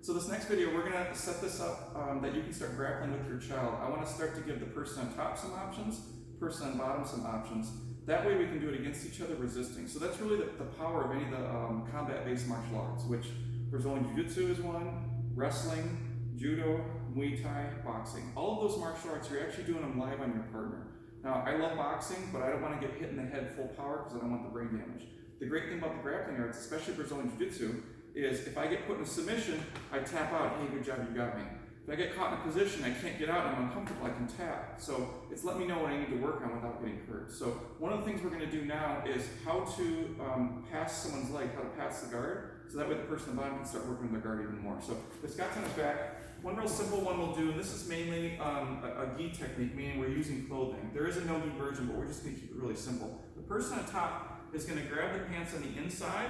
So this next video, we're gonna set this up that you can start grappling with your child. I wanna start to give the person on top some options, person on bottom some options. That way we can do it against each other resisting. So that's really the power of any of the combat-based martial arts, which Brazilian Jiu-Jitsu is one, wrestling, judo, Muay Thai, boxing. All of those martial arts, you're actually doing them live on your partner. Now, I love boxing, but I don't want to get hit in the head full power because I don't want the brain damage. The great thing about the grappling arts, especially Brazilian Jiu-Jitsu, is if I get put in a submission, I tap out, hey, good job, you got me. If I get caught in a position, I can't get out and I'm uncomfortable, I can tap. So it's let me know what I need to work on without getting hurt. So one of the things we're going to do now is how to pass someone's leg, how to pass the guard, so that way the person on the bottom can start working on their guard even more. So the Scott's on his back. One real simple one we'll do, and this is mainly a gi technique, meaning we're using clothing. There is a no gi version, but we're just going to keep it really simple. The person on top is going to grab the pants on the inside,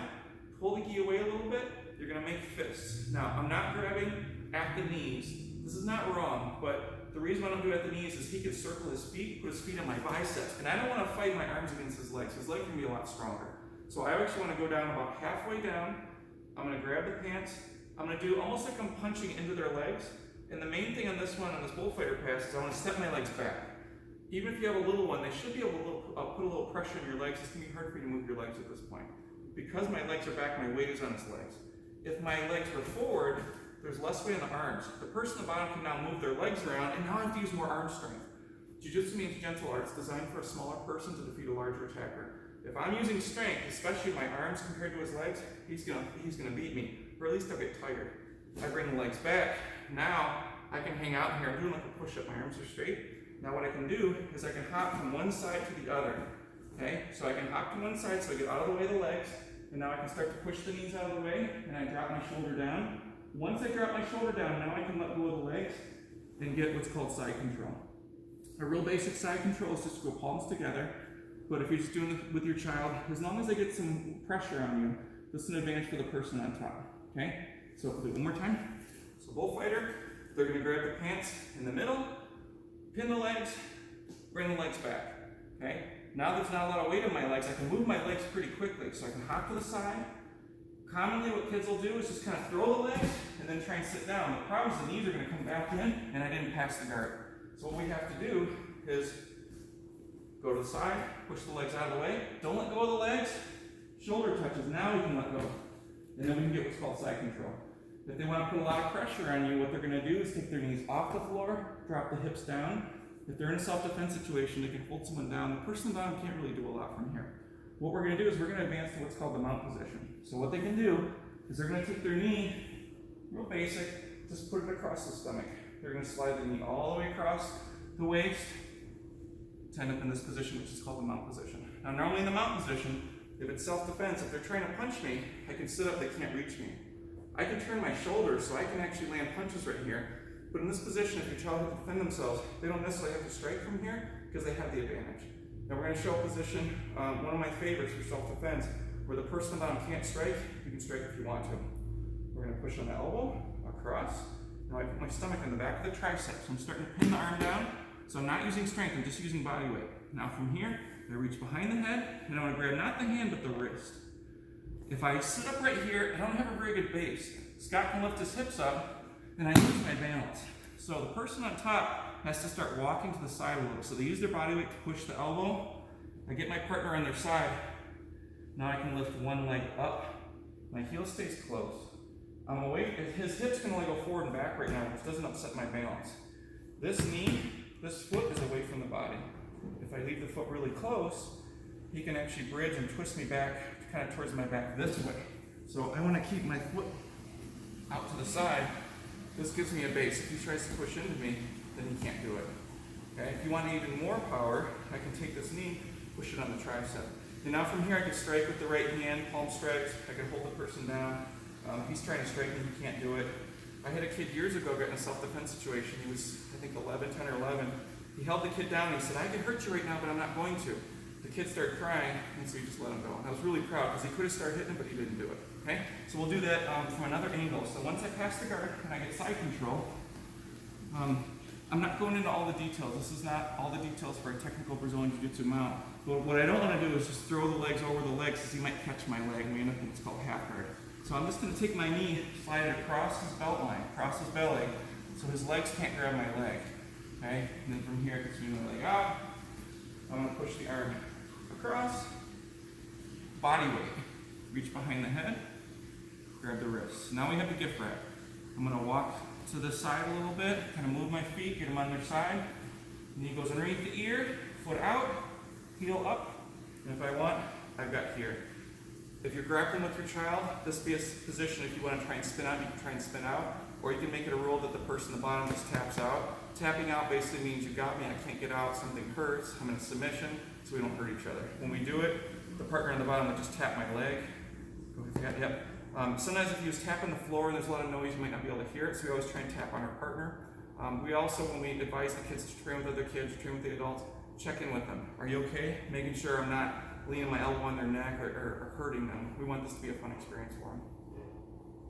pull the gi away a little bit, you're going to make fists. Now, I'm not grabbing at the knees. This is not wrong, but the reason I don't do it at the knees is he could circle his feet, put his feet on my biceps, and I don't want to fight my arms against his legs. His leg can be a lot stronger. So I actually want to go down about halfway down. I'm going to grab the pants. I'm going to do almost like I'm punching into their legs. And the main thing on this one, on this bullfighter pass, is I want to step my legs back. Even if you have a little one, they should be able to put a little pressure on your legs. It's going to be hard for you to move your legs at this point. Because my legs are back, my weight is on his legs. If my legs were forward, there's less weight on the arms. The person at the bottom can now move their legs around, and now I have to use more arm strength. Jiu-Jitsu means gentle arts, designed for a smaller person to defeat a larger attacker. If I'm using strength, especially my arms compared to his legs, he's gonna beat me, or at least I'll get tired. I bring the legs back. Now I can hang out here. I'm doing like a push-up. My arms are straight. Now what I can do is I can hop from one side to the other. Okay, so I can hop to one side so I get out of the way of the legs, and now I can start to push the knees out of the way, and I drop my shoulder down. Once I drop my shoulder down, now I can let go of the legs and get what's called side control. A real basic side control is just to go palms together, but if you're just doing it with your child, as long as they get some pressure on you, this is an advantage for the person on top. Okay, so we'll do it one more time. So bullfighter, they're going to grab the pants in the middle, pin the legs, bring the legs back. Okay, now there's not a lot of weight on my legs, I can move my legs pretty quickly, so I can hop to the side. Commonly what kids will do is just kind of throw the legs and then try and sit down. The problem is the knees are going to come back in and I didn't pass the guard. So what we have to do is go to the side, push the legs out of the way, don't let go of the legs, shoulder touches, now we can let go. And then we can get what's called side control. If they want to put a lot of pressure on you, what they're going to do is take their knees off the floor, drop the hips down. If they're in a self-defense situation, they can hold someone down. The person down can't really do a lot from here. What we're going to do is we're going to advance to what's called the mount position. So what they can do is they're going to take their knee, real basic, just put it across the stomach. They're going to slide the knee all the way across the waist to end up in this position, which is called the mount position. Now normally in the mount position, if it's self-defense, if they're trying to punch me, I can sit up, they can't reach me. I can turn my shoulders so I can actually land punches right here. But in this position, if your child has to defend themselves, they don't necessarily have to strike from here because they have the advantage. Now we're going to show a position, one of my favorites for self-defense, where the person on the bottom can't strike. You can strike if you want to. We're going to push on the elbow, across. Now I put my stomach in the back of the tricep. So I'm starting to pin the arm down. So I'm not using strength, I'm just using body weight. Now from here, I reach behind the head, and I want to grab not the hand, but the wrist. If I sit up right here, I don't have a very good base. Scott can lift his hips up, and I lose my balance. So the person on top has to start walking to the side a little. So they use their body weight to push the elbow. I get my partner on their side. Now I can lift one leg up. My heel stays closed. I'm away. His hips can only go forward and back right now, which doesn't upset my balance. This knee, this foot is away from the body. If I leave the foot really close, he can actually bridge and twist me back kind of towards my back this way. So I want to keep my foot out to the side. This gives me a base. If he tries to push into me, then he can't do it. Okay? If you want even more power, I can take this knee, push it on the tricep. And now from here, I can strike with the right hand, palm strikes. I can hold the person down. If he's trying to strike me, he can't do it. I had a kid years ago get in a self-defense situation. He was, I think, 10 or 11. He held the kid down and he said, I can hurt you right now, but I'm not going to. The kid started crying, and so he just let him go. And I was really proud because he could have started hitting him, but he didn't do it. Okay? So we'll do that from another angle. So once I pass the guard and I get side control, I'm not going into all the details. This is not all the details for a technical Brazilian Jiu-Jitsu mount. But what I don't want to do is just throw the legs over the legs because he might catch my leg and we end up in what's called half guard. So I'm just going to take my knee, slide it across his belt line, across his belly, so his legs can't grab my leg. Okay? And then from here, swing the leg out. I'm going to push the arm across. Body weight. Reach behind the head. Grab the wrists. Now we have the gift wrap. I'm going to walk to the side a little bit, kind of move my feet, get them on their side. Knee goes underneath the ear, foot out, heel up. And if I want, I've got here. If you're grappling with your child, this would be a position if you want to try and spin out, you can try and spin out. Or you can make it a rule that the person at the bottom just taps out. Tapping out basically means you got me, I can't get out, something hurts, I'm in a submission, so we don't hurt each other. When we do it, the partner on the bottom will just tap my leg. Yep. Sometimes if you just tap on the floor and there's a lot of noise, you might not be able to hear it, so we always try and tap on our partner. We also, when we advise the kids to train with other kids, train with the adults, check in with them. Are you okay? Making sure I'm not leaning my elbow on their neck or hurting them. We want this to be a fun experience for them.